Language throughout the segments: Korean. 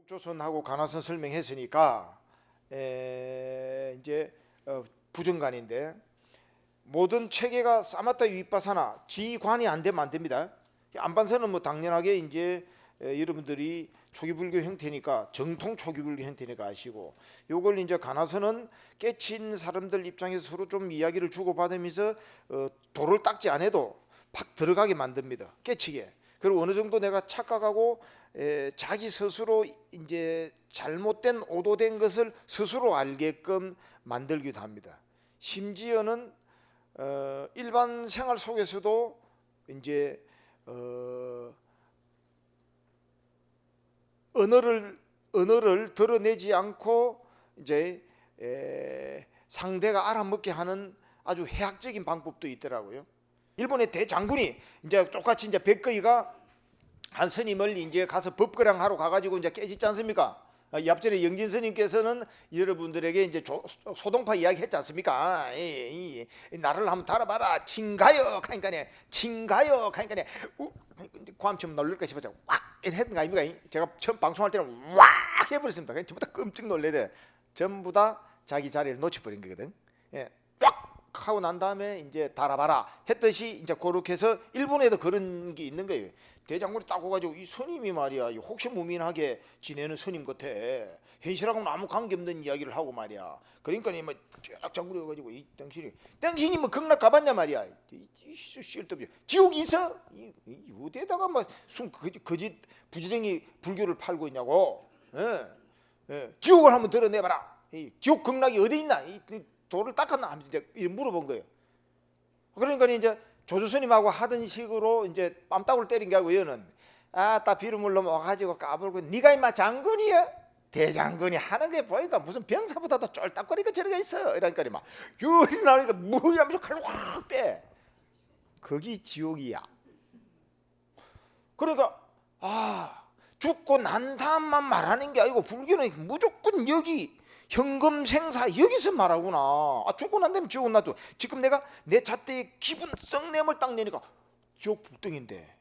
조선하고 가나선 설명했으니까 이제 부정관인데 모든 체계가 싸맞다 유입바사나 지관이 안 되면 안 됩니다. 안반사는 뭐 당연하게 이제 여러분들이 초기불교 형태니까 정통 초기불교 형태니까 아시고, 요걸 이제 가나선은 깨친 사람들 입장에서 서로 좀 이야기를 주고받으면서 돌을 닦지 않아도 팍 들어가게 만듭니다. 깨치게. 그리고 어느 정도 내가 착각하고 자기 스스로 이제 잘못된 오도된 것을 스스로 알게끔 만들기도 합니다. 심지어는 일반 생활 속에서도 이제 언어를 드러내지 않고 이제 상대가 알아먹게 하는 아주 해학적인 방법도 있더라고요. 일본의 대장군이 이제 똑같이 이제 백거이가 한 스님을 이제 가서 법거랑 하러 가가지고 이제 깨짓지 않습니까? 앞전에 영진 스님께서는 여러분들에게 이제 소동파 이야기 했지 않습니까? 나를 한번 달아봐라. 칭가요. 하니까 칭가요. 하니까 고함처럼 놀랄까 싶어서 왁 했던 거 아닙니까? 제가 처음 방송할 때는 왁 해버렸습니다. 전부 다 끔찍 놀래야 돼. 전부 다 자기 자리를 놓쳐버린 거거든. 왁 하고 난 다음에 이제 달아봐라 했듯이 이제 그렇게 해서 일본에도 그런 게 있는 거예요. 대장군이 딱 오가지고 이 스님이 말이야 혹시 무민하게 지내는 스님 같아. 현실하고는 아무 관계없는 이야기를 하고 말이야. 그러니까 쫙 장군이 오가지고 이 당신이 뭐 극락 가봤냐 말이야. 쓸데없이 지옥이 있어? 어디에다가 막 거짓 부지런히 불교를 팔고 있냐고. 지옥을 한번 드러내봐라. 지옥 극락이 어디 있나? 돌을 닦았나? 이제 물어본 거예요. 그러니까 이제 조조스님하고 하던 식으로 이제 뺨따구를 때린 게 아니고 얘는 딱 비루물로 와가지고 까불고 네가 임마 장군이야? 대장군이 하는 게 보니까 무슨 병사보다도 쫄딱거리가 저리가 있어. 이러니까 막 유리 나오니까 뭐야 하면서 칼 확 빼. 거기 지옥이야. 그러니까 죽고 난 다음만 말하는 게 아니고 불교는 무조건 여기 현금생사 여기서 말하구나. 죽고 난 다음에 지옥은 놔둬. 지금 내가 내 잣대에 기분 썩냄을 딱 내니까 지옥 북등인데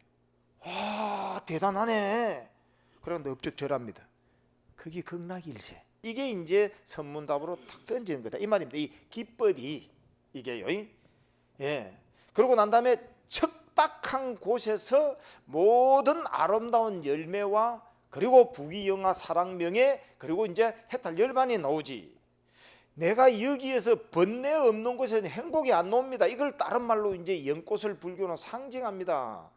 대단하네. 그런데 업적절합니다. 그게 극락일세. 이게 이제 선문답으로 탁 던지는 거다 이 말입니다. 이 기법이 이게요. 그러고 난 다음에 척박한 곳에서 모든 아름다운 열매와 그리고 부귀영화 사랑명예 그리고 이제 해탈 열반이 나오지. 내가 여기에서 번뇌 없는 곳에는 행복이 안 나옵니다. 이걸 다른 말로 이제 연꽃을 불교는 상징합니다.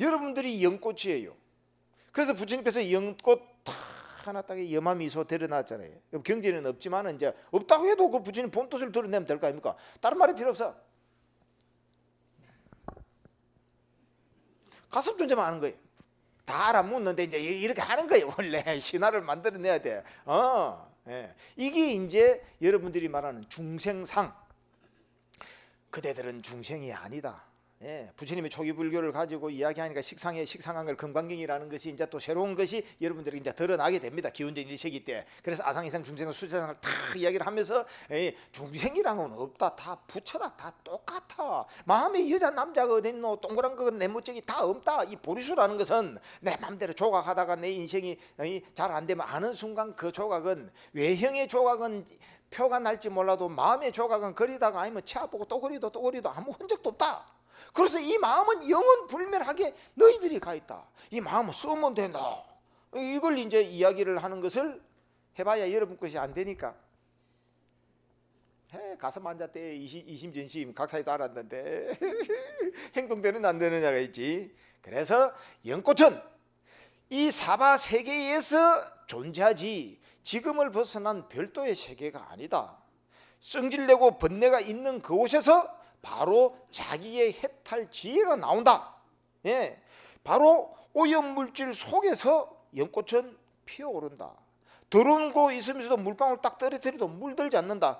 여러분들이 연꽃이에요. 그래서 부처님께서 연꽃 다 하나 딱 염화미소 드러났잖아요. 경제는 없지만 이제 없다고 해도 그 부처님 본뜻을 드러내면 될 거 아닙니까? 다른 말이 필요 없어. 가섭 존재만 하는 거예요. 다 알아묻는데 이제 이렇게 하는 거예요. 원래 신화를 만들어내야 돼. 이게 이제 여러분들이 말하는 중생상. 그대들은 중생이 아니다. 부처님이 초기 불교를 가지고 이야기하니까 식상한 걸 금강경이라는 것이 이제 또 새로운 것이 여러분들이 이제 드러나게 됩니다. 기원전 1세기 때. 그래서 아상이상 중생상 수세상을 다 이야기를 하면서 중생이랑은 없다. 다 부처다. 다 똑같아. 마음에 여자 남자가 어디 있노? 동그란 거 내무적이 다 없다. 이 보리수라는 것은 내 맘대로 조각하다가 내 인생이 잘 안 되면 아는 순간 그 조각은 외형의 조각은 표가 날지 몰라도 마음의 조각은 그리다가 아니면 치아보고 또 그리도 아무 흔적도 없다. 그래서 이 마음은 영원 불멸하게 너희들이 가 있다. 이 마음은 쓰면 된다. 이걸 이제 이야기를 하는 것을 해봐야 여러분 것이 안 되니까. 가슴 앉았대 이심전심 각사이도 알았는데 행동되는 안 되느냐가 있지. 그래서 연꽃은 이 사바 세계에서 존재하지 지금을 벗어난 별도의 세계가 아니다. 성질내고 번뇌가 있는 그곳에서 바로 자기의 해탈 지혜가 나온다. 바로 오염물질 속에서 연꽃은 피어오른다. 더러운 거 있으면서도 물방울 딱 떨어뜨려도 물들지 않는다.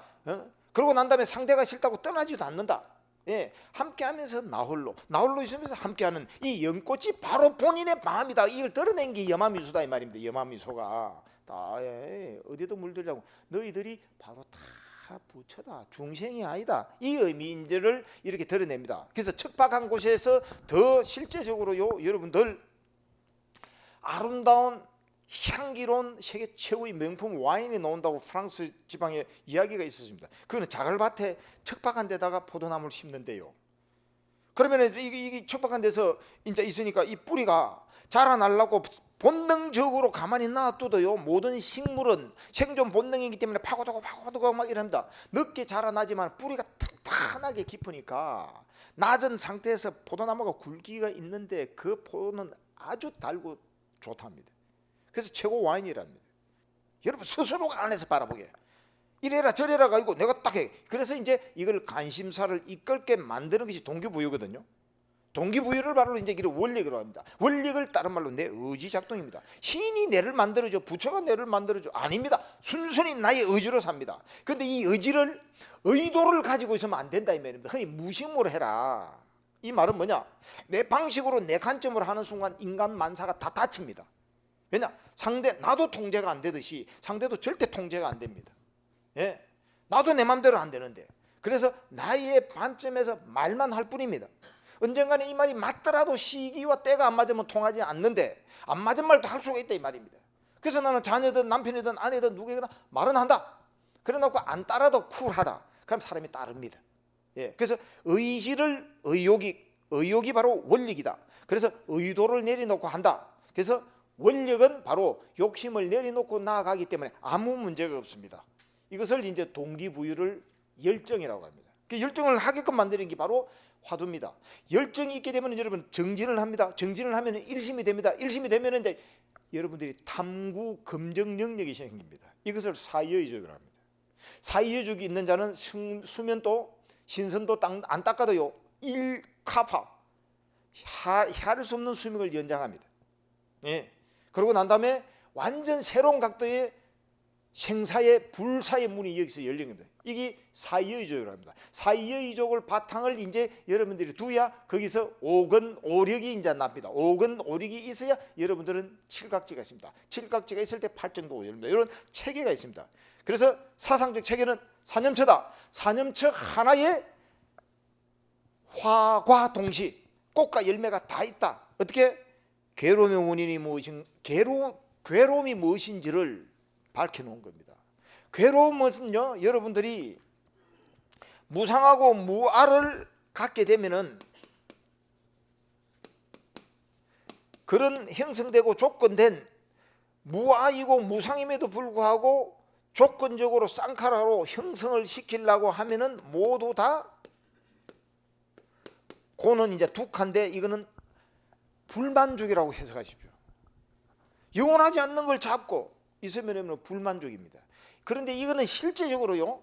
그러고 난 다음에 상대가 싫다고 떠나지도 않는다. 함께하면서 나홀로 있으면서 함께하는 이 연꽃이 바로 본인의 마음이다. 이걸 드러낸 게 염화미소다 이 말입니다. 염화미소가 다 어디도 물들자고 너희들이 바로 다 부처다. 중생이 아니다. 이 의미인지를 이렇게 드러냅니다. 그래서 척박한 곳에서 더 실제적으로요 여러분들 아름다운 향기로운 세계 최고의 명품 와인이 나온다고 프랑스 지방에 이야기가 있었습니다. 그거는 자갈밭에 척박한 데다가 포도나무를 심는데요. 그러면 이게 척박한 데서 이제 있으니까 이 뿌리가 자라나려고 본능적으로 가만히 놔둬도요, 모든 식물은 생존 본능이기 때문에 파고들고 막 이럽니다. 늦게 자라나지만 뿌리가 탄탄하게 깊으니까 낮은 상태에서 포도나무가 굵기가 있는데 그 포도는 아주 달고 좋답니다. 그래서 최고 와인이랍니다. 여러분 스스로가 안에서 바라보게 이래라 저래라 가지고 내가 딱 해. 그래서 이제 이걸 관심사를 이끌게 만드는 것이 동기부여거든요. 동기부여를 바로 이제 이를 원력이라고 합니다. 원력을 다른 말로 내 의지 작동입니다. 신이 내를 만들어줘, 부처가 내를 만들어줘? 아닙니다. 순순히 나의 의지로 삽니다. 그런데 이 의도를 가지고 있으면 안 된다 이 말입니다. 흔히 무심으로 해라. 이 말은 뭐냐? 내 방식으로 내 관점으로 하는 순간 인간 만사가 다 다칩니다. 왜냐? 나도 통제가 안 되듯이 상대도 절대 통제가 안 됩니다. 예, 나도 내 맘대로 안 되는데, 그래서 나의 관점에서 말만 할 뿐입니다. 언젠가는 이 말이 맞더라도 시기와 때가 안 맞으면 통하지 않는데, 안 맞은 말도 할 수가 있다 이 말입니다. 그래서 나는 자녀든 남편이든 아내든 누구에게나 말은 한다. 그래 놓고 안 따라도 쿨하다. 그럼 사람이 따릅니다. 예, 그래서 의욕이 바로 원력이다. 그래서 의도를 내려놓고 한다. 그래서 원력은 바로 욕심을 내려놓고 나아가기 때문에 아무 문제가 없습니다. 이것을 이제 동기부여를 열정이라고 합니다. 그 열정을 하게끔 만드는 게 바로 화두입니다. 열정이 있게 되면 여러분 정진을 합니다. 정진을 하면 일심이 됩니다. 일심이 되면 이제 여러분들이 탐구 검정 능력이 생깁니다. 이것을 사의여의적이라고 합니다. 사의여의적이 있는 자는 수면도 신선도 안 닦아도요 일카파 할 수 없는 수명을 연장합니다. 예. 그러고 난 다음에 완전 새로운 각도의 생사의 불사의 문이 여기서 열린 겁니다. 이게 사의여의족이라고 합니다. 사의여의족을 바탕을 이제 여러분들이 두야 거기서 오근오력이 이제 납니다. 오근오력이 있어야 여러분들은 칠각지가 있습니다. 칠각지가 있을 때 팔정도가 열립니다. 이런 체계가 있습니다. 그래서 사상적 체계는 사념처다. 사념처 하나에 화과 동시 꽃과 열매가 다 있다. 어떻게? 괴로움의 원인이 괴로움이 무엇인지를 밝혀놓은 겁니다. 괴로움은요, 여러분들이 무상하고 무아를 갖게 되면은 그런 형성되고 조건된 무아이고 무상임에도 불구하고 조건적으로 쌍카라로 형성을 시키려고 하면은 모두 다 고는 이제 독한데 이거는 불만족이라고 해석하십시오. 영원하지 않는 걸 잡고 있으면 불만족입니다. 그런데 이거는 실제적으로요,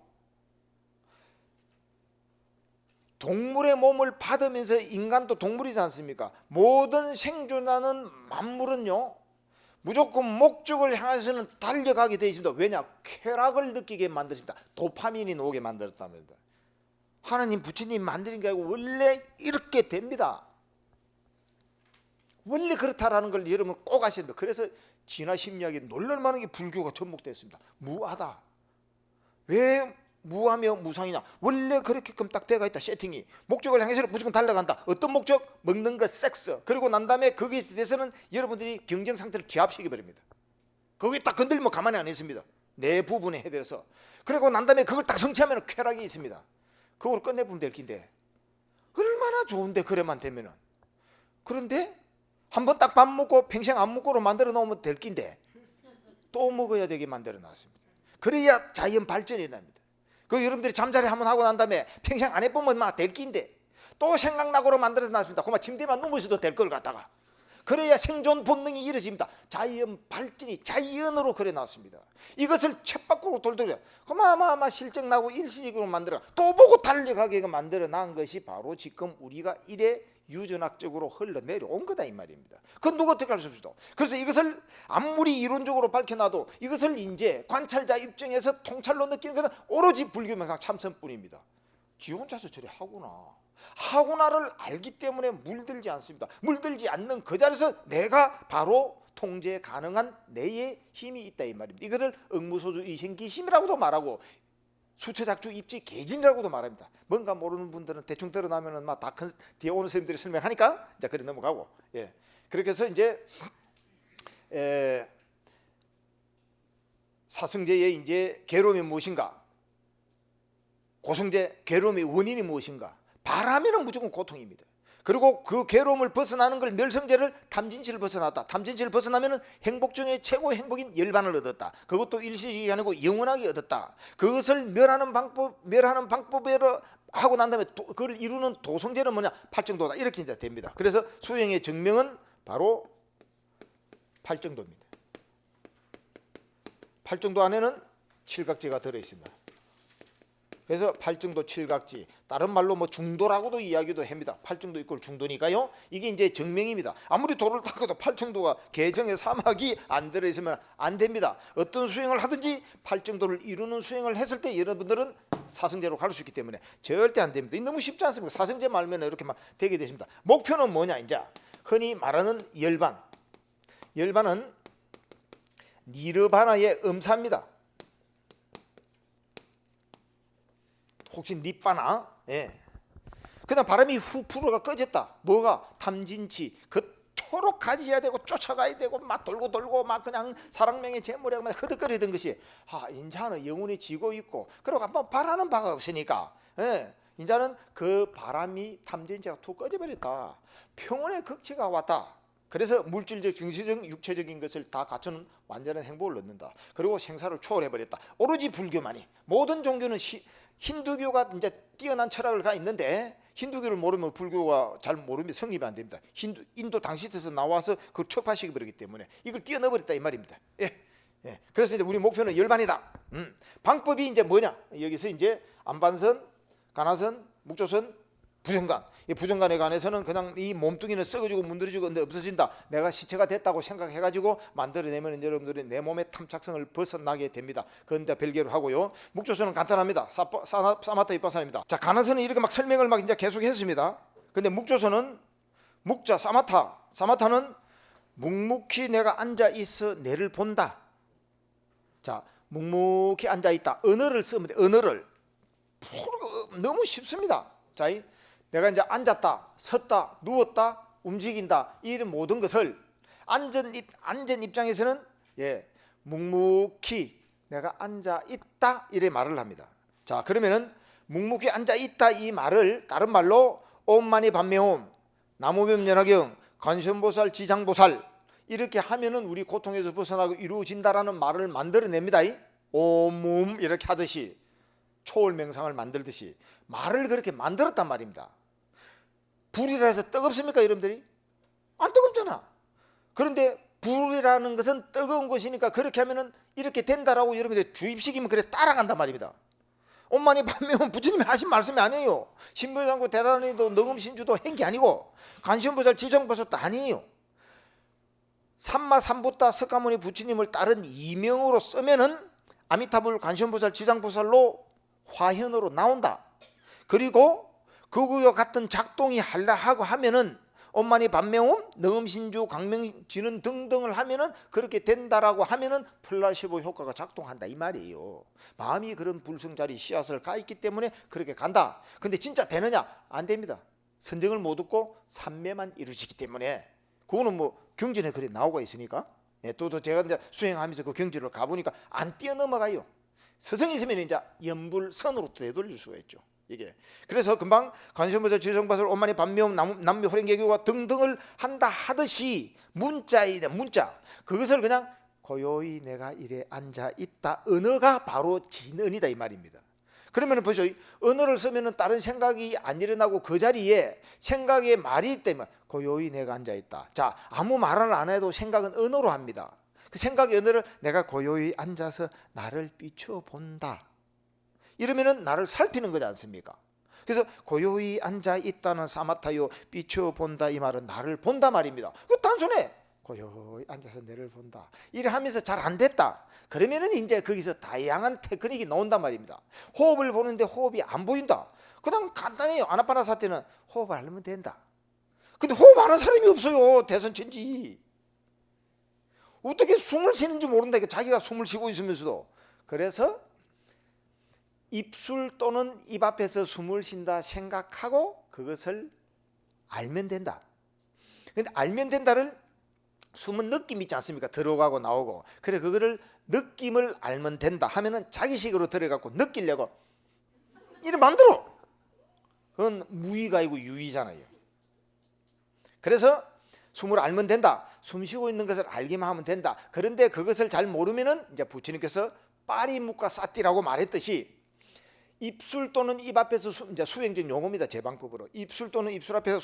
동물의 몸을 받으면서 인간도 동물이지 않습니까? 모든 생존하는 만물은요 무조건 목적을 향해서는 달려가게 되어 있습니다. 왜냐? 쾌락을 느끼게 만드십니다. 도파민이 나오게 만들었답니다. 하나님 부처님 만드는 게 아니고 원래 이렇게 됩니다. 원래 그렇다라는 걸 여러분 꼭 아셔야 됩니다. 그래서 진화 심리학에 놀랄만한 게 불교가 접목됐습니다. 무하다. 왜 무하며 무상이냐? 원래 그렇게끔 딱 되어 있다. 세팅이 목적을 향해서 무조건 달려간다. 어떤 목적? 먹는 것, 섹스. 그리고 난 다음에 거기에 대해서는 여러분들이 경쟁 상태를 기합시켜 버립니다. 거기 딱 건들면 가만히 안 있습니다. 내 부분에 해대서. 그리고 난 다음에 그걸 딱 성취하면 쾌락이 있습니다. 그걸 끝내보면 될 긴데 얼마나 좋은데 그래만 되면은. 그런데 한번 딱 밥 먹고 평생 안 먹고로 만들어 놓으면 될 긴데 또 먹어야 되게 만들어 놨습니다. 그래야 자연 발전이 납니다. 그 여러분들이 잠자리 한번 하고 난 다음에 평생 안 해보면 막 될 긴데 또 생각나고로 만들어 놨습니다. 그만 침대만 누워서도 될 걸 갖다가. 그래야 생존 본능이 이루어집니다. 자연 발전이 자연으로 그래 놨습니다. 이것을 쳇바꾸고 돌돌려 그만 실적 나고 일시적으로 만들어 또 보고 달려가게 만들어 난 것이 바로 지금 우리가 이래 유전학적으로 흘러내려온 거다 이 말입니다. 그건 누가 어떻게 할 수 없어. 그래서 이것을 아무리 이론적으로 밝혀놔도 이것을 이제 관찰자 입장에서 통찰로 느끼는 것은 오로지 불교명상 참선뿐입니다. 지 혼자서 저리 하구나를 알기 때문에 물들지 않습니다. 물들지 않는 그 자리에서 내가 바로 통제 가능한 내의 힘이 있다 이 말입니다. 이거를 응무소주 이생기심이라고도 말하고 수처작주 입지 개진이라고도 말합니다. 뭔가 모르는 분들은 대충 드러나면은 막 다 큰 뒤에 오는 선생님들이 설명하니까 이제 그래 넘어가고. 예. 그렇게 해서 이제 사성제의 이제 괴로움이 무엇인가? 고성제 괴로움의 원인이 무엇인가? 바라면은 무조건 고통입니다. 그리고 그 괴로움을 벗어나는 걸 멸성제를 탐진치를 벗어났다. 탐진치를 벗어나면은 행복 중에 최고의 행복인 열반을 얻었다. 그것도 일시적이 아니고 영원하게 얻었다. 그것을 멸하는 방법으로 하고 난 다음에 그걸 이루는 도성제는 뭐냐? 팔정도다. 이렇게 이제 됩니다. 그래서 수행의 정명은 바로 팔정도입니다. 팔정도 안에는 칠각지가 들어 있습니다. 그래서 팔정도 칠각지, 다른 말로 뭐 중도라고도 이야기도 합니다. 팔정도 이꼴 중도니까요. 이게 이제 정명입니다. 아무리 도를 닦아도 팔정도가 개정의 사막이 안 들어 있으면 안 됩니다. 어떤 수행을 하든지 팔정도를 이루는 수행을 했을 때 여러분들은 사성제로 갈 수 있기 때문에 절대 안 됩니다. 너무 쉽지 않습니까? 사성제 말면 이렇게 막 되게 되십니다. 목표는 뭐냐? 이제 흔히 말하는 열반. 열반은 니르바나의 음사입니다. 혹시 니바나? 예. 그냥 바람이 후 불어가 꺼졌다. 뭐가? 탐진치. 그토록 가지해야 되고 쫓아가야 되고 막 돌고 막 그냥 사랑명의 재물에 막 흐득거리던 것이 인자는 영혼이 지고 있고 그리고 한번 바라는 바가 없으니까 인자는 그 바람이 탐진치가 툭 꺼져버렸다. 평온의 극치가 왔다. 그래서 물질적, 정신적, 육체적인 것을 다 갖추는 완전한 행복을 얻는다. 그리고 생사를 초월해버렸다. 오로지 불교만이. 모든 종교는 힌두교가 이제 뛰어난 철학을 가 있는데 힌두교를 모르면 불교가 잘 모르면 성립이 안 됩니다. 인도 당시에서 나와서 그걸 척파시켜 버리기 때문에 이걸 뛰어넘어 버렸다 이 말입니다. 예. 그래서 이제 우리 목표는 열반이다. 방법이 이제 뭐냐? 여기서 이제 안반선, 간화선, 묵조선, 부정간. 이 부정간에 관해서는 그냥 이 몸뚱이는 썩어지고 문드러지고 근데 없어진다. 내가 시체가 됐다고 생각해가지고 만들어내면 여러분들이 내 몸의 탐착성을 벗어나게 됩니다. 그건 별개로 하고요. 묵조선은 간단합니다. 사마타 이빠산입니다. 자, 간화선은 이렇게 막 설명을 막 이제 계속 했습니다. 근데 묵조선은 묵자 사마타는 묵묵히 내가 앉아 있어 내를 본다. 자, 묵묵히 앉아 있다. 언어를 쓰면 돼. 언어를 너무 쉽습니다. 자, 내가 이제 앉았다, 섰다, 누웠다, 움직인다 이런 모든 것을 앉은 입장에서는 묵묵히 내가 앉아 있다 이래 말을 합니다. 자, 그러면은 묵묵히 앉아 있다 이 말을 다른 말로 옴마니 반매옴, 나무뱀연화경, 관세음보살, 지장보살 이렇게 하면은 우리 고통에서 벗어나고 이루어진다라는 말을 만들어냅니다. 옴 이렇게 하듯이 초월명상을 만들듯이 말을 그렇게 만들었단 말입니다. 불이라 해서 뜨겁습니까 여러분들이? 안 뜨겁잖아. 그런데 불이라는 것은 뜨거운 것이니까 그렇게 하면은 이렇게 된다라고 여러분들 주입시키면 그래 따라간단 말입니다. 엄마니 반면 부처님이 하신 말씀이 아니에요. 신부장구 대단히도 능음신주도 한 게 아니고 관세음보살 지정보살도 아니에요. 삼마삼부타 석가모니 부처님을 따른 이명으로 쓰면은 아미타불 관세음보살 지장보살로 화현으로 나온다. 그리고 그거와 같은 작동이 할라 하고 하면은 엄마니 반명음, 능음신주, 강명진은 등등을 하면은 그렇게 된다라고 하면은 플라시보 효과가 작동한다 이 말이에요. 마음이 그런 불성자리 씨앗을 가 있기 때문에 그렇게 간다. 근데 진짜 되느냐? 안 됩니다. 선정을 못 얻고 삼매만 이루어지기 때문에 그거는 뭐 경전에 그래 나오고 있으니까 또 제가 이제 수행하면서 그 경전을 가보니까 안 뛰어넘어가요. 서성이 있으면 이제 연불선으로 되돌릴 수가 있죠. 이게 그래서 금방 관세음보살 지정보살 오만이 반명 남묘 호랭개교가 등등을 한다 하듯이 문자이다 문자 그것을 그냥 고요히 내가 이래 앉아 있다 언어가 바로 진언이다 이 말입니다. 그러면 보세요. 언어를 쓰면은 다른 생각이 안 일어나고 그 자리에 생각의 말이 있다면 고요히 내가 앉아 있다. 자, 아무 말을 안 해도 생각은 언어로 합니다. 그 생각의 언어를 내가 고요히 앉아서 나를 비춰본다. 이러면은 나를 살피는 거지 않습니까? 그래서 고요히 앉아 있다는 사마타요 비춰본다 이 말은 나를 본다 말입니다. 그 단순해. 고요히 앉아서 나를 본다. 이래 하면서 잘 안 됐다. 그러면은 이제 거기서 다양한 테크닉이 나온단 말입니다. 호흡을 보는데 호흡이 안 보인다. 그냥 간단해요. 아나파나사티는 호흡을 하면 된다. 근데 호흡 안 하는 사람이 없어요. 대선천지. 어떻게 숨을 쉬는지 모른다. 자기가 숨을 쉬고 있으면서도. 그래서 입술 또는 입 앞에서 숨을 쉰다 생각하고 그것을 알면 된다. 근데 알면 된다를 숨은 느낌 있지 않습니까? 들어가고 나오고. 그래 그거를 느낌을 알면 된다 하면은 자기식으로 들어갖고 느끼려고 이래 만들어. 그건 무의가 아니고 유의잖아요. 그래서 숨을 알면 된다. 숨 쉬고 있는 것을 알기만 하면 된다. 그런데 그것을 잘 모르면은 이제 부처님께서 빠리묵과 싸띠라고 말했듯이 입술 또는 입 앞에서 이제 수행적 용어입니다. 제 방법으로 입술 또는 입술 앞에서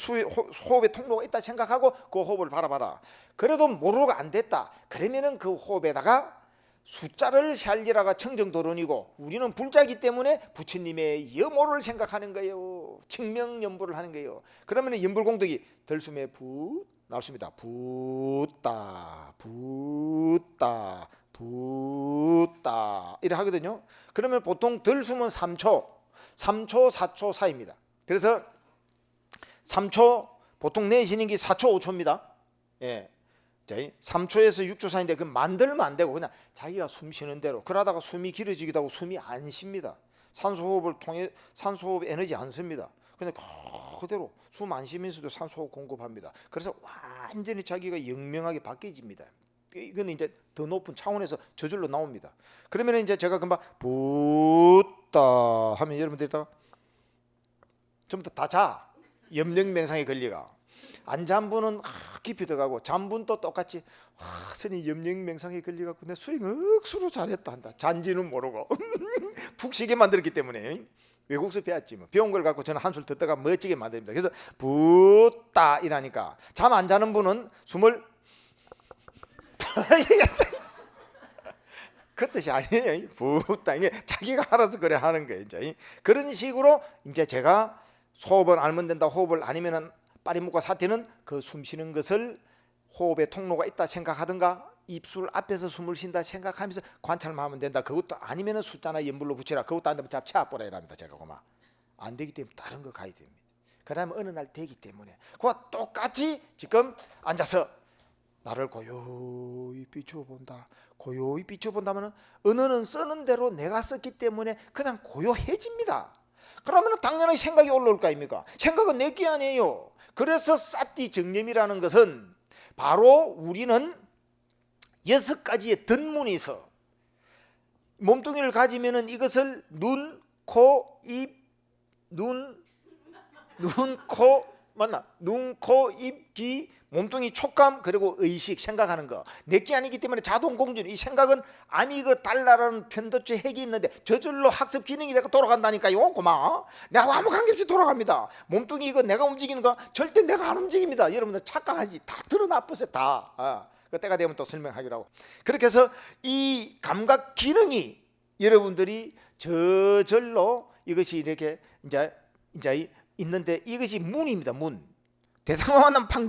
호흡의 통로가 있다 생각하고 그 호흡을 바라봐라. 그래도 모르고 안 됐다. 그러면은 그 호흡에다가 숫자를 살리라가 청정도론이고 우리는 불자이기 때문에 부처님의 염호를 생각하는 거예요. 증명연불을 하는 거예요. 그러면 연불공덕이 들숨에 붓 나왔습니다. 붓다 붓다 붓다 이래 하거든요. 그러면 보통 들숨은 3초 4초 사이입니다. 그래서 3초 보통 내쉬는 게 4초 5초입니다. 예. 3초에서 6초 사이인데 그 만들면 안 되고 그냥 자기가 숨 쉬는 대로 그러다가 숨이 길어지기도 하고 숨이 안 쉽니다. 산소호흡을 통해 산소호흡 에너지 안 씁니다. 그냥 그대로 숨 안 쉬면서도 산소호흡 공급합니다. 그래서 완전히 자기가 영명하게 바뀌어집니다. 이건 이제 더 높은 차원에서 저절로 나옵니다. 그러면 이제 제가 금방 붓다 하면 여러분들이 전부 다 자. 염령맹상의 권리가 안 잔 분은 깊이 들어가고 잔 분도 똑같이 스님 염령맹상의 권리갖고 내 수행 억수로 잘했다 한다. 잔지는 모르고 푹 쉬게 만들었기 때문에 외국서 배웠지 뭐. 배운 걸 갖고 저는 한술 듣다가 멋지게 만듭니다. 그래서 붓다 이라니까 잠 안 자는 분은 숨을 그 뜻이 아니에요. 붓다 이게 자기가 알아서 그래 하는 거예요. 이제 그런 식으로 이제 제가 호흡을 알면 된다. 호흡을 아니면은 빠리묵과 사티는 그 숨 쉬는 것을 호흡의 통로가 있다 생각하든가 입술 앞에서 숨을 쉰다 생각하면서 관찰만 하면 된다. 그것도 아니면은 숫자나 연불로 붙이라. 그것도 안 되면 잡채아보라 이랍니다. 제가 그만 안 되기 때문에 다른 거 가야 됩니다. 그러면 어느 날 되기 때문에 그와 똑같이 지금 앉아서 나를 고요히 비춰본다. 고요히 비춰본다면은 언어는 쓰는 대로 내가 썼기 때문에 그냥 고요해집니다. 그러면 당연히 생각이 올라올 거 아닙니까? 생각은 내게 아니에요. 그래서 사띠 정념이라는 것은 바로 우리는 6가지의 덧문이 있어. 몸뚱이를 가지면은 이것을 눈, 코, 입, 눈, 코, 맞나? 눈, 코, 입, 귀, 몸뚱이 촉감 그리고 의식 생각하는 거 내게 아니기 때문에 자동 공전. 이 생각은 아미그 달러라는 편도체 핵이 있는데 저절로 학습 기능이 내가 돌아간다니까요. 고마워. 내가 아무 관계없이 돌아갑니다. 몸뚱이 이거 내가 움직이는 거 절대 내가 안 움직입니다. 여러분들 착각하지. 다 드러나버려 다. 그 때가 되면 또 설명하기로 하고. 그렇게 해서 이 감각 기능이 여러분들이 저절로 이것이 이렇게 이제 있는데 이것이 문입니다. 문. 대상만 만나면 팍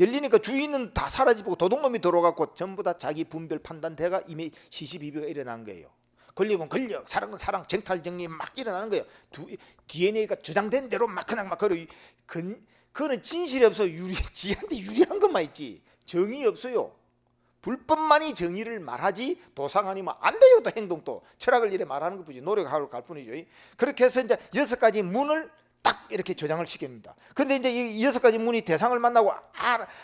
열리니까 주인은 다 사라지고 도둑놈이 들어갔고 전부 다 자기 분별 판단대가 이미 시시비비가 일어난 거예요. 권력은 권력, 사랑은 사랑, 정탈정리 막 일어나는 거예요. DNA가 주장된 대로 막 그냥 막 그거는 진실이 없어. 지한테 유리한 것만 있지 정의 없어요. 불법만이 정의를 말하지 도상 아니면 안 돼요. 또 행동도 철학을 이래 말하는 것뿐이지 노력하고 갈 뿐이죠. 그렇게 해서 이제 6가지 문을 딱 이렇게 저장을 시킵니다. 그런데 이제 이 6가지 문이 대상을 만나고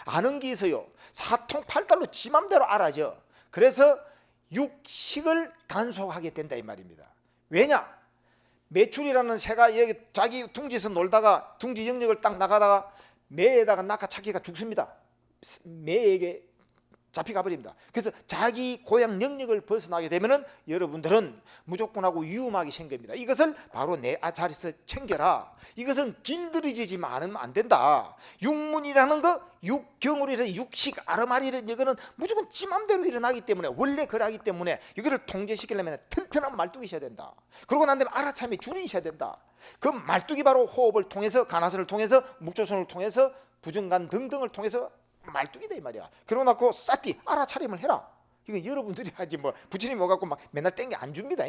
아는 게 있어요. 사통팔달로 지 맘대로 알아죠. 그래서 육식을 단속하게 된다 이 말입니다. 왜냐? 매출이라는 새가 여기 자기 둥지에서 놀다가 둥지 영역을 딱 나가다가 매에다가 낚아차기가 죽습니다. 매에게 잡혀가 버립니다. 그래서 자기 고향 영역을 벗어나게 되면은 여러분들은 무조건하고 위험하게 생깁니다. 이것을 바로 내 자리에서 챙겨라. 이것은 길들여지지만 않으면 안 된다. 육문이라는 거, 육경으로 해서 육식 아르마리를 이거는 무조건 지 맘대로 일어나기 때문에 원래 그러기 때문에 이거를 통제시키려면 튼튼한 말뚝이 있어야 된다. 그러고 난 다음에 알아참이 줄이 있어야 된다. 그 말뚝이 바로 호흡을 통해서 간화선을 통해서 묵조선을 통해서 부정간 등등을 통해서 말뚝이다 이 말이야. 그러고 나고 싸띠 알아차림을 해라. 이건 여러분들이 하지 뭐 부처님 오갖고 막 맨날 땡겨 안 줍니다.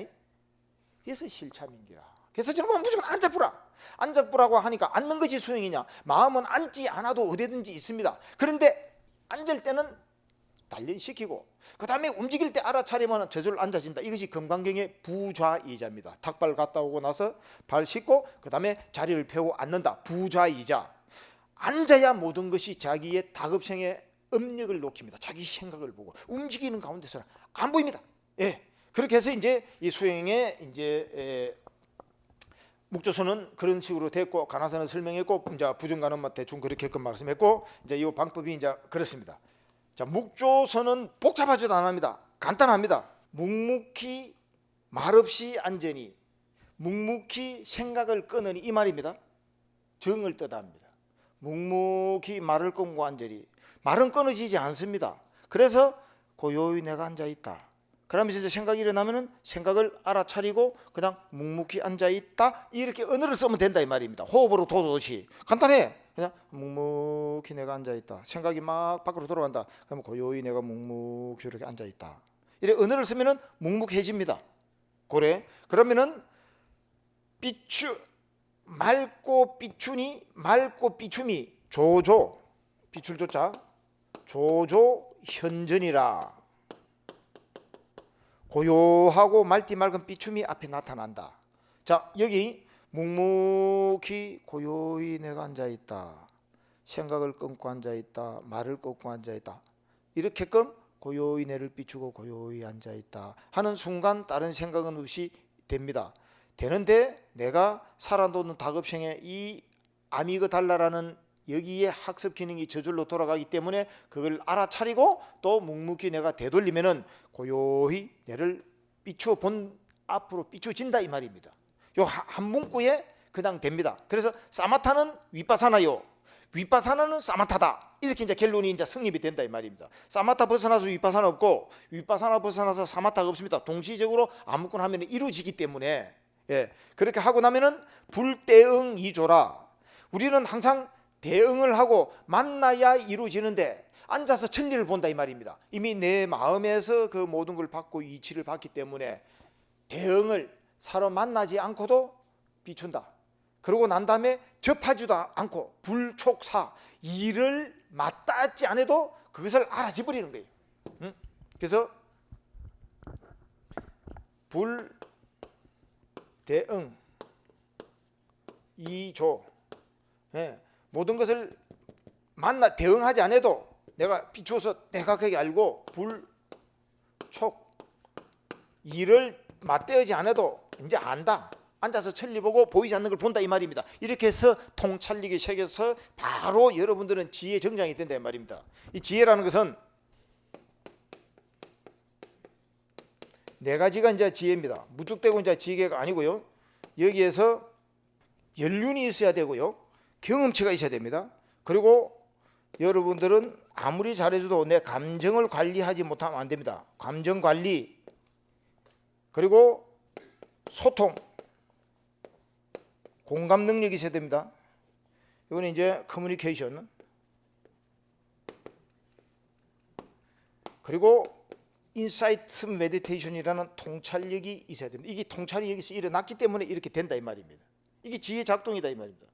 그래서 실참인기라. 그래서 저는 무조건 앉아보라고 하니까 앉는 것이 수행이냐? 마음은 앉지 않아도 어디든지 있습니다. 그런데 앉을 때는 단련시키고 그 다음에 움직일 때 알아차리면 저절로 앉아진다. 이것이 금강경의 부좌이자입니다. 탁발 갔다 오고 나서 발 씻고 그 다음에 자리를 펴고 앉는다. 부좌이자. 앉아야 모든 것이 자기의 다급생의 업력을 놓깁니다. 자기 생각을 보고 움직이는 가운데서는 안 보입니다. 예. 그렇게 해서 이제 이 수행의 이제 묵조선은 그런 식으로 됐고, 가나선은 설명했고, 이제 부정가는 뭐 대충 그렇게 말씀했고, 이제 이 방법이 이제 그렇습니다. 자, 묵조선은 복잡하지도 않습니다. 간단합니다. 묵묵히 말없이 앉으니, 묵묵히 생각을 끊으니, 이 말입니다. 정을 뜻합니다. 묵묵히 말을 끊고 앉으니, 말은 끊어지지 않습니다. 그래서 고요히 내가 앉아 있다. 그러면서 이제 생각이 일어나면은 생각을 알아차리고 그냥 묵묵히 앉아 있다, 이렇게 언어를 쓰면 된다 이 말입니다. 호흡으로 도도시 간단해. 그냥 묵묵히 내가 앉아 있다. 생각이 막 밖으로 돌아간다. 그러면 고요히 내가 묵묵히 이렇게 앉아 있다. 이렇게 언어를 쓰면은 묵묵해집니다. 그래. 그러면은 맑고 삐추니, 맑고 삐춤이 조조, 비출 조자 조조 현전이라. 고요하고 맑디 맑은 삐춤이 앞에 나타난다. 자, 여기 묵묵히 고요히 내가 앉아있다, 생각을 끊고 앉아있다, 말을 끊고 앉아있다, 이렇게끔 고요히 내를 비추고 고요히 앉아있다 하는 순간 다른 생각은 없이 됩니다. 되는데 내가 살아도는 다급생에 이 아미그달라라는 여기에 학습 기능이 저절로 돌아가기 때문에 그걸 알아차리고 또 묵묵히 내가 되돌리면은 고요히 내를 비추어 본, 앞으로 비추어진다 이 말입니다. 요 한 문구에 그냥 됩니다. 그래서 사마타는 위파사나요, 위파사나는 사마타다, 이렇게 이제 결론이 이제 성립이 된다 이 말입니다. 사마타 벗어나서 위파사나 없고, 위파사나 벗어나서 사마타가 없습니다. 동시적으로 아무거나 하면 이루어지기 때문에, 예, 그렇게 하고 나면은 불대응 이조라. 우리는 항상 대응을 하고 만나야 이루어지는데 앉아서 천리를 본다 이 말입니다. 이미 내 마음에서 그 모든 걸 받고 이치를 받기 때문에 대응을 서로 만나지 않고도 비춘다. 그러고 난 다음에 접하지도 않고 불촉사, 이를 맞닿지 않아도 그것을 알아지 버리는 거예요. 그래서 불대응 이조, 예, 모든 것을 대응하지 않아도 내가 비추어서 내각하게 알고, 불촉, 이를 맞대지 않아도 이제 안다. 앉아서 천리 보고 보이지 않는 걸 본다 이 말입니다. 이렇게 해서 통찰리기 책에서 바로 여러분들은 지혜 정장이 된다 이 말입니다. 이 지혜라는 것은 네 가지가 이제 지혜입니다. 무턱대고 이제 지혜가 아니고요. 여기에서 연륜이 있어야 되고요, 경험치가 있어야 됩니다. 그리고 여러분들은 아무리 잘해줘도 내 감정을 관리하지 못하면 안 됩니다. 감정 관리, 그리고 소통, 공감 능력이 있어야 됩니다. 이거는 이제 커뮤니케이션, 그리고 인사이트 메디테이션이라는 통찰력이 있어야 됩니다. 이게 통찰이 여기서 일어났기 때문에 이렇게 된다 이 말입니다. 이게 지혜 작동이다 이 말입니다.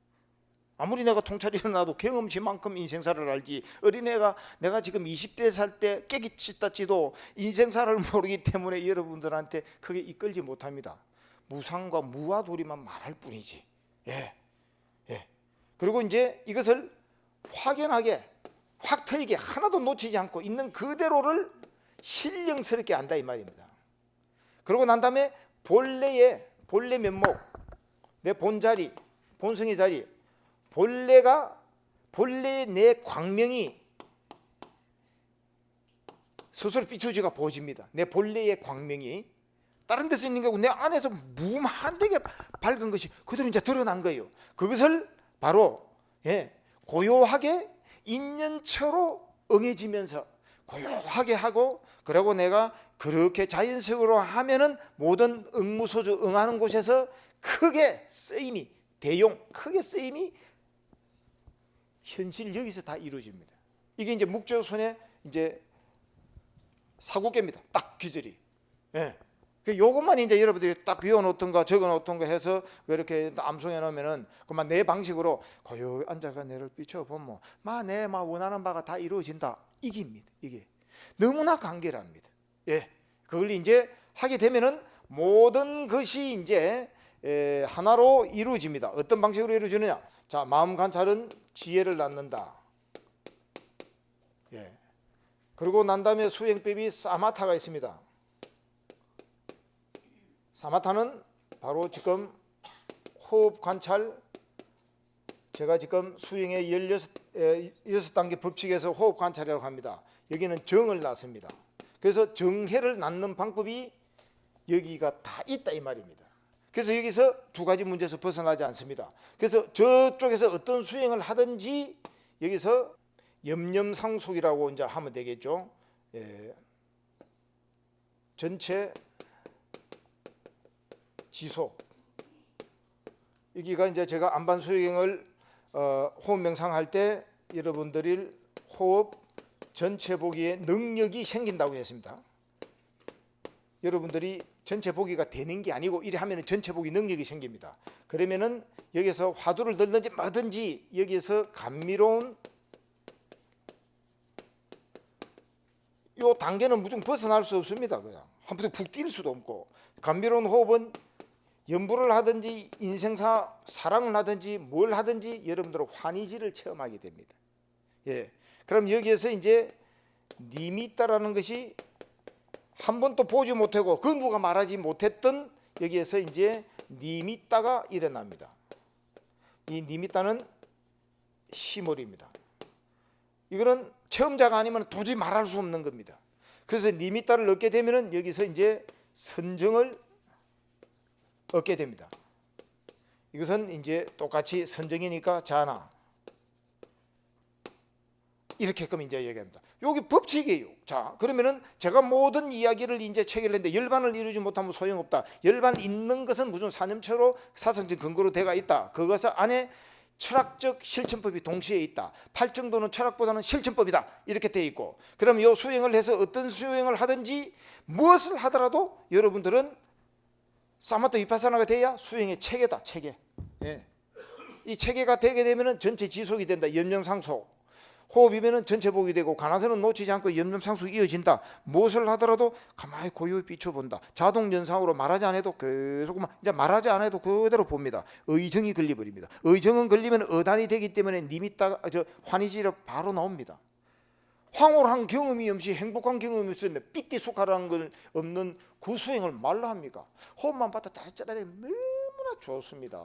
아무리 내가 통찰이 일어나도 경험치만큼 인생사를 알지, 어린애가 내가 지금 20대 살 때 깨기치다 치도 인생사를 모르기 때문에 여러분들한테 크게 이끌지 못합니다. 무상과 무와도리만 말할 뿐이지. 예, 예. 그리고 이제 이것을 확연하게 확 트이게 하나도 놓치지 않고 있는 그대로를 신령스럽게 안다 이 말입니다. 그러고 난 다음에 본래 면목, 내 본자리, 본성의 자리, 본래의 내 광명이 스스로 비춰지가 보여집니다. 내 본래의 광명이 다른 데서 있는 게 아니고 내 안에서 무한되게 밝은 것이 그대로 이제 드러난 거예요. 그것을 바로, 예, 고요하게 인연처로 응해지면서 고요하게 하고, 그리고 내가 그렇게 자연적으로 하면은 모든 응무소주 응하는 곳에서 크게 쓰임이, 대용 크게 쓰임이 현실 여기서 다 이루어집니다. 이게 이제 묵조선의 이제 사구계입니다. 딱 기절이. 예. 요것만 이제 여러분들이 딱 비워놓던가 적어놓던가 해서 이렇게 암송해 놓으면은 그만 내 방식으로 고요히 앉아가 내를 비춰보면 내 원하는 바가 다 이루어진다. 이깁니다. 이게 너무나 간결합니다. 예. 그걸 이제 하게 되면은 모든 것이 이제 하나로 이루어집니다. 어떤 방식으로 이루어지느냐? 자, 마음 관찰은 지혜를 낳는다. 예. 그리고 난 다음에 수행법이 사마타가 있습니다. 사마타는 바로 지금 호흡 관찰, 제가 지금 수행의 16단계 법칙에서 호흡 관찰이라고 합니다. 여기는 정을 놨습니다. 그래서 정해를 낳는 방법이 여기가 다 있다 이 말입니다. 그래서 여기서 두 가지 문제에서 벗어나지 않습니다. 그래서 저쪽에서 어떤 수행을 하든지 여기서 염념상속이라고 이제 하면 되겠죠. 전체 지속. 여기가 이제 제가 안반 수행을 호흡 명상할 때 여러분들이 호흡 전체 보기에 능력이 생긴다고 했습니다. 여러분들이 전체 보기가 되는 게 아니고 이래 하면은 전체 보기 능력이 생깁니다. 그러면은 여기서 화두를 들든지 뭐든지 여기에서 감미로운 요 단계는 무조건 벗어날 수 없습니다. 그냥 한번 푹 뛸 수도 없고, 감미로운 호흡은 연부를 하든지 인생사 사랑을 하든지 뭘 하든지 여러분들은 환희지를 체험하게 됩니다. 예. 그럼 여기에서 이제 니미따라는 것이 한 번도 보지 못하고 그 누가 말하지 못했던 여기에서 이제 니미따가 일어납니다. 이 니미따는 시몰입니다. 이거는 체험자가 아니면 도저히 말할 수 없는 겁니다. 그래서 니미따를 얻게 되면은 여기서 이제 선정을 얻게 됩니다. 이것은 이제 똑같이 선정이니까 자나 이렇게끔 이제 얘기합니다. 여기 법칙이에요. 자, 그러면은 제가 모든 이야기를 이제 체결했는데 열반을 이루지 못하면 소용없다. 열반 있는 것은 무슨 사념처로 사성적 근거로 돼가 있다. 그것 안에 철학적 실천법이 동시에 있다. 팔정도는 철학보다는 실천법이다. 이렇게 돼 있고, 그럼 이 수행을 해서 어떤 수행을 하든지 무엇을 하더라도 여러분들은 사마토 위파사나가 돼야 수행의 체계다. 체계. 예. 이 체계가 되게 되면은 전체 지속이 된다. 염념상속. 호흡이면은 전체 복이 되고, 가나선은 놓치지 않고 염념상속이 이어진다. 무엇을 하더라도 가만히 고요히 비춰본다. 자동연상으로 말하지 않아도 계속 이제 말하지 않아도 그대로 봅니다. 의정이 걸려버립니다. 의정은 걸리면 어단이 되기 때문에 니미따 환희지로 바로 나옵니다. 황홀한 경험이 없이 행복한 경험이 없었는데 삐띠숙하라는 걸 없는 그 수행을 말로 합니까? 호흡만 봐도 짜릿짜릿해 너무나 좋습니다.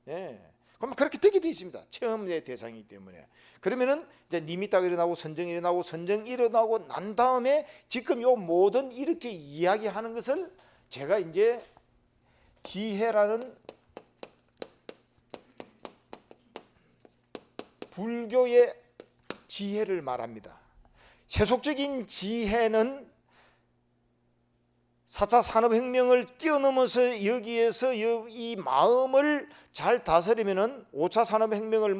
예. 그럼 그렇게 되게 돼 있습니다. 체험의 대상이기 때문에. 그러면은 이제 니미따가 일어나고 선정이 일어나고 선정이 일어나고 난 다음에 지금 요 모든 이렇게 이야기하는 것을 제가 이제 지혜라는 불교의 지혜를 말합니다. 세속적인 지혜는 4차 산업혁명을 뛰어넘어서 여기에서 이 마음을 잘 다스리면은 5차 산업혁명을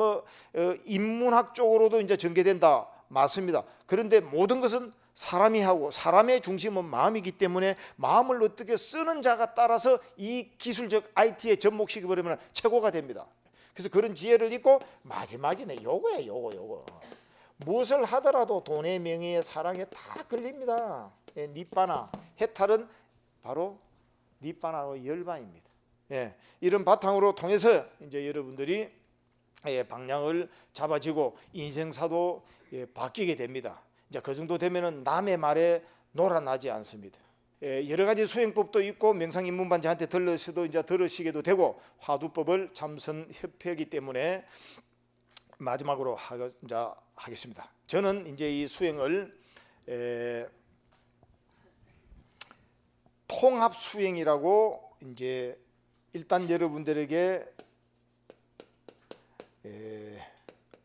인문학 쪽으로도 이제 전개된다. 맞습니다. 그런데 모든 것은 사람이 하고 사람의 중심은 마음이기 때문에 마음을 어떻게 쓰는 자가 따라서 이 기술적 IT에 접목시켜 버리면 최고가 됩니다. 그래서 그런 지혜를 잊고 마지막에는 요거예요. 요거. 무엇을 하더라도 돈의 명예의 사랑에 다 걸립니다. 예, 니빠나 해탈은 바로 니빠나의 열반입니다. 예, 이런 바탕으로 통해서 이제 여러분들이 방향을 잡아지고 인생사도 바뀌게 됩니다. 이제 그 정도 되면은 남의 말에 놀아나지 않습니다. 여러 가지 수행법도 있고 명상입문반지한테 들으셔도 이제 들으시게도 되고 화두법을 참선협회이기 때문에 마지막으로 하겠습니다. 저는 이제 이 수행을 통합 수행이라고 이제 일단 여러분들에게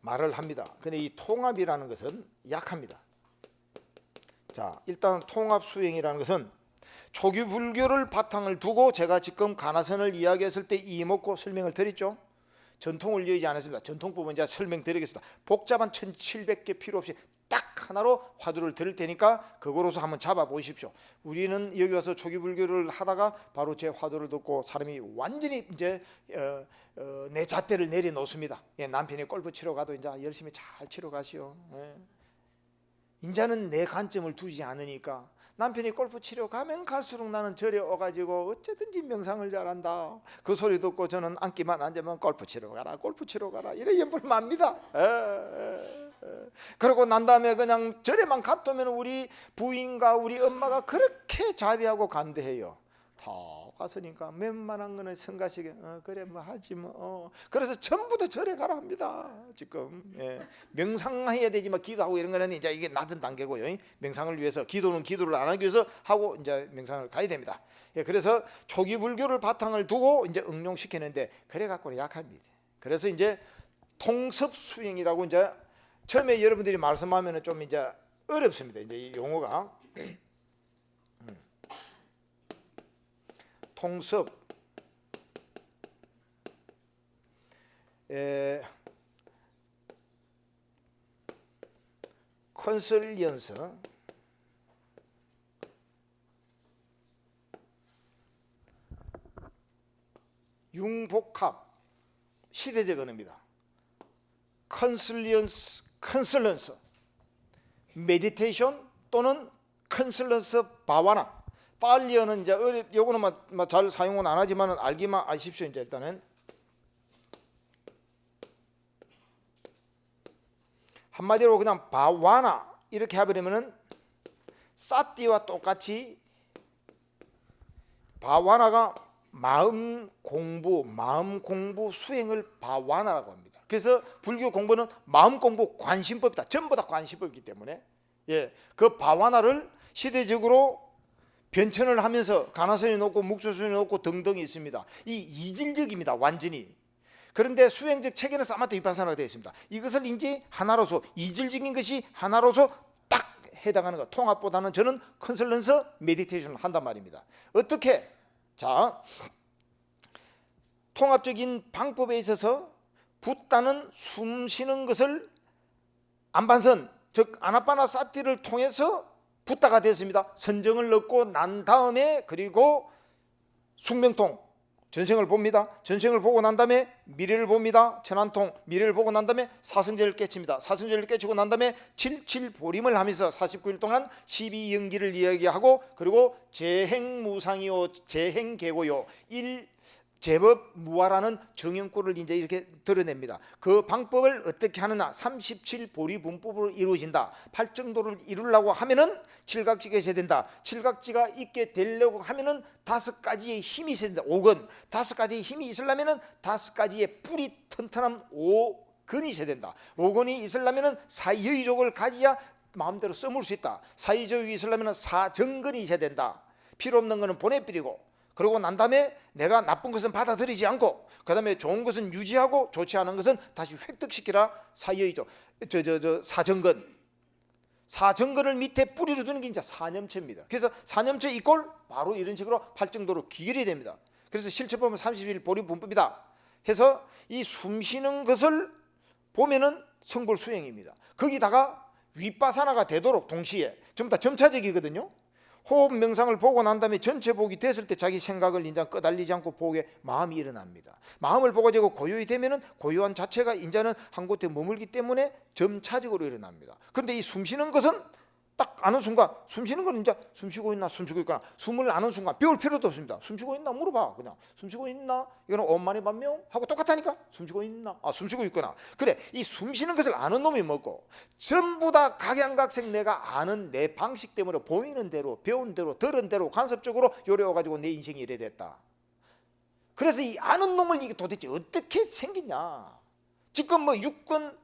말을 합니다. 근데 이 통합이라는 것은 약합니다. 자, 일단 통합 수행이라는 것은 초기 불교를 바탕을 두고 제가 지금 가나선을 이야기했을 때 이목고 설명을 드렸죠. 전통을 이어지지 않았습니다. 전통법은 이제 설명드리겠습니다. 복잡한 1700개 필요 없이 딱 하나로 화두를 들을 테니까 그거로서 한번 잡아보십시오. 우리는 여기 와서 초기 불교를 하다가 바로 제 화두를 듣고 사람이 완전히 이제 내 잣대를 내려놓습니다. 예, 남편이 골프 치러 가도 이제 열심히 잘 치러 가시오. 예. 인자는 내 관점을 두지 않으니까 남편이 골프 치러 가면 갈수록 나는 절에 와가지고 어쨌든지 명상을 잘한다. 그 소리 듣고 저는 앉기만 앉으면 골프 치러 가라 이래 연불합니다. 그러고 난 다음에 그냥 절에만 갔다면 우리 부인과 우리 엄마가 그렇게 자비하고 간대해요. 다 갔으니까 웬만한 거는 성가시게 그래 뭐 하지 뭐 그래서 전부 다 절에 가라 합니다. 지금 명상해야 되지만 기도하고 이런 거는 이제 이게 낮은 단계고요. 명상을 위해서 기도는 기도를 안 하기 위해서 하고 이제 명상을 가야 됩니다. 그래서 초기 불교를 바탕을 두고 이제 응용시키는데 그래 갖고는 약합니다. 그래서 이제 통섭 수행이라고 이제 처음에 여러분들이 말씀하면은 좀 이제 어렵습니다. 이제 이 용어가 통섭 컨설리언스 융복합 시대적 언어입니다. 컨설런스 메디테이션 또는 컨설런스 바와나 팔리어는 이제 요거는 잘 사용은 안 하지만 알기만 아십시오. 이제 일단은 한마디로 그냥 바와나 이렇게 해버리면은 사띠와 똑같이 바와나가 마음 공부 수행을 바와나라고 합니다. 그래서 불교 공부는 마음 공부 관심법이다. 전부 다 관심법이기 때문에 그 바와나를 시대적으로 변천을 하면서 가나선이 높고 묵수선이 높고 등등이 있습니다. 이 이질적입니다. 완전히. 그런데 수행적 체계는 사마타 위파사나가 되어 있습니다. 이것을 이제 하나로서 이질적인 것이 하나로서 딱 해당하는 것. 통합보다는 저는 컨설런스 메디테이션을 한단 말입니다. 어떻게? 자, 통합적인 방법에 있어서 붓다는 숨 쉬는 것을 안반선 즉 아나파나사티를 통해서 붓다가 됐습니다. 선정을 넣고 난 다음에 그리고 숙명통 전생을 봅니다. 전생을 보고 난 다음에 미래를 봅니다. 천안통 미래를 보고 난 다음에 사선제를 깨칩니다. 사선제를 깨치고 난 다음에 칠칠보림을 하면서 49일 동안 12연기를 이야기하고 그리고 재행무상이요 재행계고요 제법 무아라는 정형구를 이제 이렇게 드러냅니다. 그 방법을 어떻게 하느냐? 37보리 분법으로 이루어진다. 팔정도를 이루려고 하면은 칠각지가 있어야 된다. 칠각지가 있게 되려고 하면은 5가지의 힘이 있어야 된다. 5건 5가지의 힘이 있으려면은 5가지의 뿌리 튼튼한 5건이 있어야 된다. 5건이 있으려면은 사의족을 가져야 마음대로 써물 수 있다. 사의족이 있으려면은 사정건이 있어야 된다. 필요 없는 거는 보내버리고 그러고 난 다음에 내가 나쁜 것은 받아들이지 않고 그 다음에 좋은 것은 유지하고 좋지 않은 것은 다시 획득시키라. 사의죠. 사정건을 밑에 뿌리로 두는 게 이제 사념체입니다. 그래서 사념체 이꼴 바로 이런 식으로 팔정도로 기결이 됩니다. 그래서 실체 보면 31 보리 분법이다 해서 이 숨쉬는 것을 보면은 성불 수행입니다. 거기다가 윗바사나가 되도록 동시에 전부 다 점차적이거든요. 호흡 명상을 보고 난 다음에 전체 복이 됐을 때 자기 생각을 인자 끄달리지 않고 보게 마음이 일어납니다. 마음을 보고 지고 고요히 되면은 고요한 자체가 인자는 한 곳에 머물기 때문에 점차적으로 일어납니다. 그런데 이 숨쉬는 것은 딱 아는 순간 숨쉬는 건 이제 숨쉬고 있나 숨쉬고 있거나 숨을 아는 순간 배울 필요도 없습니다. 숨쉬고 있나 물어봐. 그냥 숨쉬고 있나 이거는 엄만의 반명 하고 똑같다니까. 숨쉬고 있나 숨쉬고 있거나 그래. 이 숨쉬는 것을 아는 놈이 뭐고 전부 다 각양각색 내가 아는 내 방식 때문에 보이는 대로 배운 대로 들은 대로 간섭적으로 요래와가지고 내 인생이 이래 됐다. 그래서 이 아는 놈을 이게 도대체 어떻게 생겼냐. 지금 뭐 육군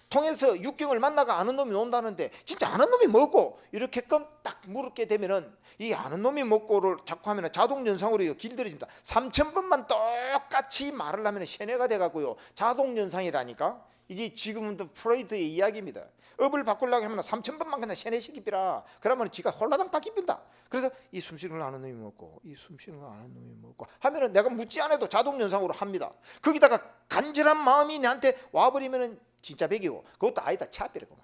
통해서 육경을 만나가 아는 놈이 논다는데 진짜 아는 놈이 뭐고 이렇게끔 딱 물게 되면은 이 아는 놈이 뭐고를 자꾸 하면은 자동연상으로 길들여집니다. 3000번만 똑같이 말을 하면 세뇌가 돼가고요. 자동연상이라니까. 이게 지금은 또 프로이트의 이야기입니다. 업을 바꾸려고 하면 3000번만 그냥 세뇌시키더라. 그러면 지가 홀라당 바뀝니다. 그래서 이 숨쉬는 걸 아는 놈이 뭐고 이 숨쉬는 걸 아는 놈이 뭐고 하면은 내가 묻지 않아도 자동연상으로 합니다. 거기다가 간절한 마음이 내한테 와버리면은 진짜 백이고 그것도 아니다 차별이구만.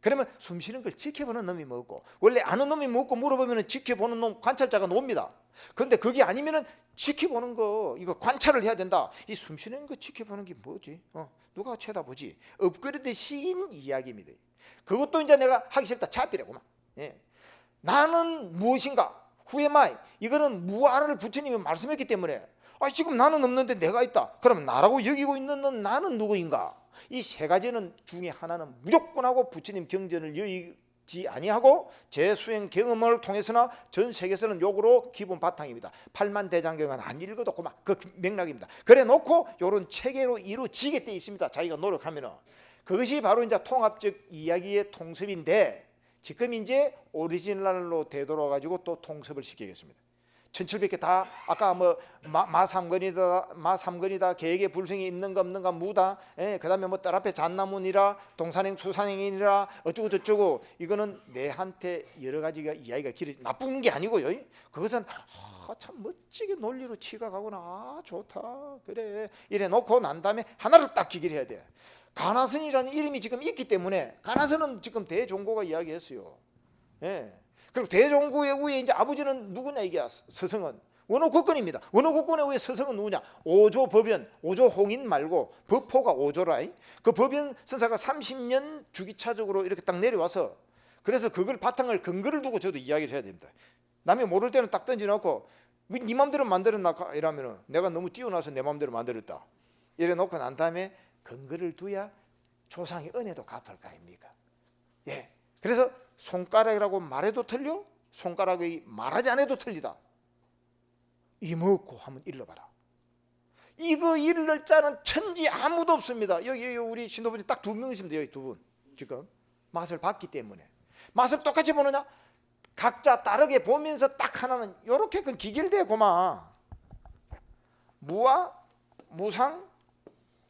그러면 숨쉬는 걸 지켜보는 놈이 뭐고 원래 아는 놈이 뭐고 물어보면 지켜보는 놈 관찰자가 놉니다. 그런데 그게 아니면은 지켜보는 거 이거 관찰을 해야 된다. 이 숨쉬는 거 지켜보는 게 뭐지? 누가 쳐다보지? 업그레이드 시인 이야기입니다. 그것도 이제 내가 하기 싫다 차별이구만. 나는 무엇인가? Who am I? 이거는 무아를 부처님이 말씀했기 때문에 지금 나는 없는데 내가 있다. 그러면 나라고 여기고 있는 넌 나는 누구인가? 이 세 가지는 중에 하나는 무조건 하고 부처님 경전을 지 아니하고 제 수행 경험을 통해서나 전 세계에서는 요거로 기본 바탕입니다. 팔만대장경은 안 읽어도 그만 그 맥락입니다. 그래 놓고 요런 체계로 이루어지게 돼 있습니다. 자기가 노력하면은. 그것이 바로 이제 통합적 이야기의 통섭인데 지금 이제 오리지널로 되돌아 가지고 또 통섭을 시키겠습니다. 1700개 다 아까 뭐 마삼건이다 계획의 불성이 있는가 없는가 무다 그다음에 뭐 딸 앞에 잣나무니라 동산행 수산행이니라 어쩌고 저쩌고 이거는 내한테 여러 가지가 이야기가 길이 나쁜 게 아니고요. 그것은 참 멋지게 논리로 치각하구나 좋다 그래 이래 놓고 난 다음에 하나를 딱 기기를 해야 돼. 가나선이라는 이름이 지금 있기 때문에 가나선은 지금 대종고가 이야기했어요. 그리고 대종고의 위에 이제 아버지는 누구냐 이게 서성은 원호국권입니다. 원호국권의 위에 서성은 누구냐? 오조법연, 오조홍인 말고 법호가 오조라. 그 법연 선사가 30년 주기차적으로 이렇게 딱 내려와서 그래서 그걸 바탕을 근거를 두고 저도 이야기를 해야 됩니다. 남이 모를 때는 딱 던져놓고 네 맘대로 만들었나 이러면은 내가 너무 뛰어나서 내 맘대로 만들었다. 이래 놓고 난 다음에 근거를 두야 조상의 은혜도 갚을 거 아닙니까? 예. 그래서 손가락이라고 말해도 틀려, 손가락이 말하지 않아도 틀리다. 이먹고 한번 일러봐라. 이거 일러 자는 천지 아무도 없습니다. 여기 우리 신도분이 딱 2명이십니다. 여기 2분 지금 맛을 봤기 때문에. 맛을 똑같이 보느냐? 각자 다르게 보면서 딱 하나는 요렇게 그 기결돼 고마. 무와 무상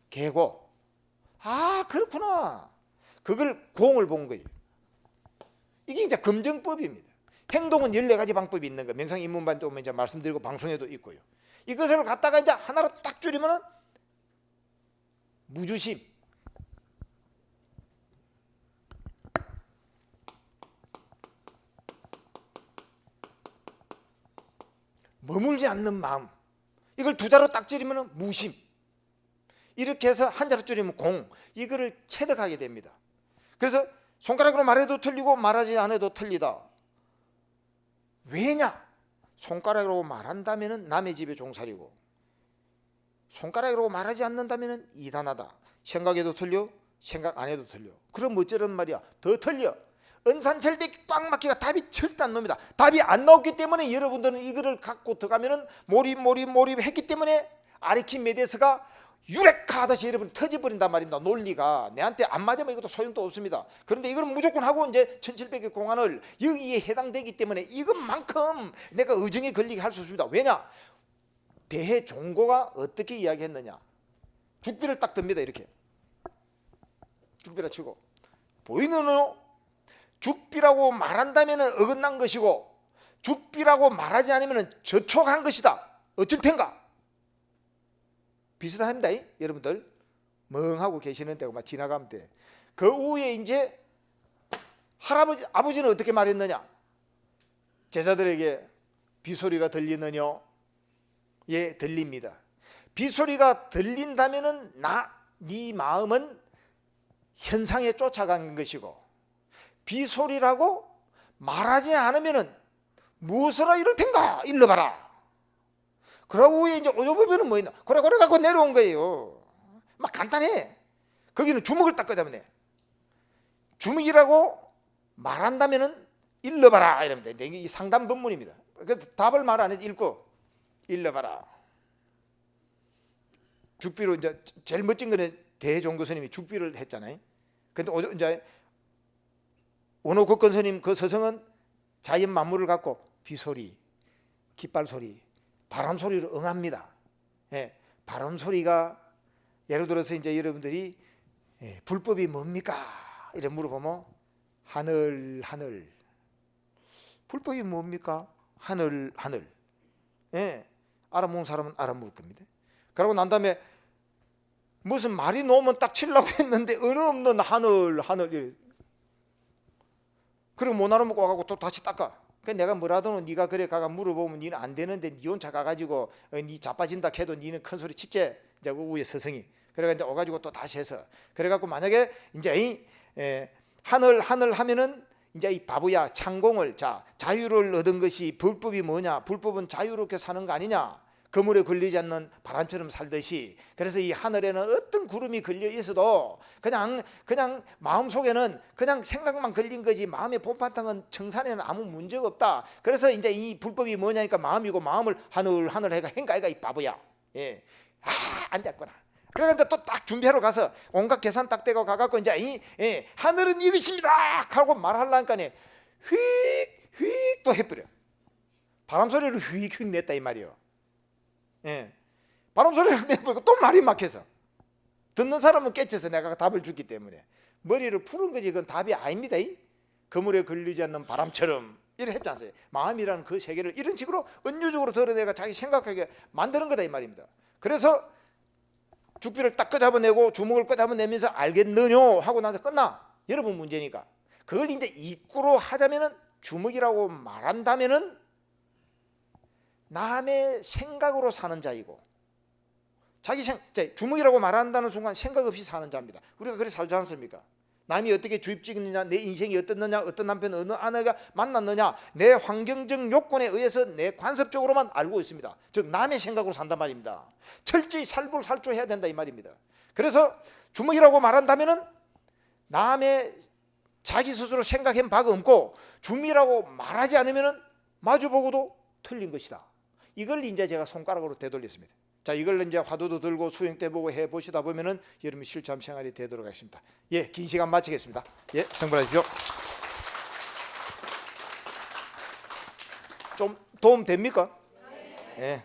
계고. 아 그렇구나. 그걸 공을 본 거예요. 이게 이제 검증법입니다. 행동은 14가지 방법이 있는 거. 명상입문반도 이제 말씀드리고 방송에도 있고요. 이것을 갖다가 이제 하나로 딱 줄이면은 무주심. 머물지 않는 마음. 이걸 2자로 딱 줄이면은 무심. 이렇게 해서 한 자로 줄이면 공. 이거를 체득하게 됩니다. 그래서 손가락으로 말해도 틀리고 말하지 않아도 틀리다. 왜냐? 손가락으로 말한다면 남의 집에 종살이고 손가락으로 말하지 않는다면 이단하다. 생각해도 틀려 생각 안 해도 틀려. 그럼 어쩌란 말이야? 더 틀려. 은산철대 꽉 막히가 답이 절대 안 나옵니다. 답이 안 나왔기 때문에 여러분들은 이거를 갖고 들어가면은 몰입했기 때문에 아리키메데스가 유레카하듯이 여러분 터져버린단 말입니다. 논리가 내한테 안 맞으면 이것도 소용도 없습니다. 그런데 이걸 무조건 하고 이제 1700의 공안을 여기에 해당되기 때문에 이것만큼 내가 의정에 걸리게 할 수 없습니다. 왜냐? 대해종고가 어떻게 이야기했느냐? 죽비를 딱 듭니다. 이렇게 죽비라 치고 보이느냐? 죽비라고 말한다면 어긋난 것이고 죽비라고 말하지 않으면 저촉한 것이다. 어쩔 텐가? 비슷합니다. 여러분들 멍하고 계시는 데가 막 지나가면 돼. 그 후에 이제 아버지는 어떻게 말했느냐? 제자들에게 비소리가 들리느냐? 예, 들립니다. 비소리가 들린다면은 네 마음은 현상에 쫓아간 것이고 비소리라고 말하지 않으면은 무엇으로 이럴 텐가? 일러봐라. 그러고 후에 이제 오조법에는 뭐 있나? 그래 갖고 내려온 거예요. 막 간단해. 거기는 주먹을 딱 끄자면 주먹이라고 말한다면은 일러봐라 이럽니다. 이게 상담 본문입니다. 그 답을 말 안 해도 읽고 일러봐라. 죽비로 이제 제일 멋진 거는 대종고 스님이 죽비를 했잖아요. 근데 이제 원호국권 스님 그 서성은 자연 만물을 갖고 비소리, 깃발 소리, 바람 소리로 응합니다. 예, 바람 소리가 예를 들어서 이제 여러분들이 불법이 뭡니까? 이래 물어보면 하늘. 불법이 뭡니까? 하늘. 예, 알아먹는 사람은 알아먹을 겁니다. 그러고 난 다음에 무슨 말이 놓으면 딱 치려고 했는데 어느 없는 하늘. 그리고 못 알아먹고 와가지고 또 다시 닦아. 내가 뭐라도 네가 그래 가가 물어보면 니는 안 되는데 니 혼자 가가지고 니 자빠진다 해도 니는 큰 소리 치재. 이제 그 위에 스승이 그래가 이제 와가지고 또 다시 해서 그래갖고 만약에 이제 하늘 하면은 이제 이 바보야 창공을 자유를 얻은 것이 불법이 뭐냐? 불법은 자유롭게 사는 거 아니냐? 그물에 걸리지 않는 바람처럼 살듯이, 그래서 이 하늘에는 어떤 구름이 걸려 있어도 그냥 마음속에는 그냥 생각만 걸린 거지 마음의 본바탕은 청산에는 아무 문제가 없다. 그래서 이제 이 불법이 뭐냐니까 마음이고, 마음을 하늘 해가 행가해가 이 바보야. 예. 앉았구나. 그러니까 또 딱 준비하러 가서 온갖 계산 딱 떼고 가갖고 이제 하늘은 이것입니다 하고 말하려니까 휙 또 해버려. 바람 소리를 휙 냈다 이 말이요. 예. 바람 소리를 내버리고 또 말이 막혀서 듣는 사람은 깨쳐서 내가 답을 주기 때문에 머리를 푸는 거지, 그건 답이 아닙니다. 그물에 걸리지 않는 바람처럼 이래 했지 않습니까? 마음이라는 그 세계를 이런 식으로 은유적으로 드러내가 자기 생각하게 만드는 거다 이 말입니다. 그래서 죽비를 딱 끄잡아내고 주먹을 끄잡아내면서 알겠느뇨 하고 나서 끝나. 여러분 문제니까. 그걸 이제 입구로 하자면은, 주먹이라고 말한다면은 남의 생각으로 사는 자이고, 주먹이라고 말한다는 순간 생각 없이 사는 자입니다. 우리가 그래 살지 않습니까? 남이 어떻게 주입지느냐, 내 인생이 어떻느냐, 어떤 남편 어느 아내가 만났느냐, 내 환경적 요건에 의해서 내 관습적으로만 알고 있습니다. 즉 남의 생각으로 산단 말입니다. 철저히 살불살조해야 된다 이 말입니다. 그래서 주먹이라고 말한다면은 남의 자기 스스로 생각한 바가 없고, 주먹이라고 말하지 않으면은 마주보고도 틀린 것이다. 이걸 이제 제가 손가락으로 되돌렸습니다. 자, 이걸 이제 화두도 들고 수행 때 보고 해 보시다 보면은 여러분 실천 생활이 되도록 하겠습니다. 예, 긴 시간 마치겠습니다. 예, 성불하십시오. 좀 도움 됩니까? 예.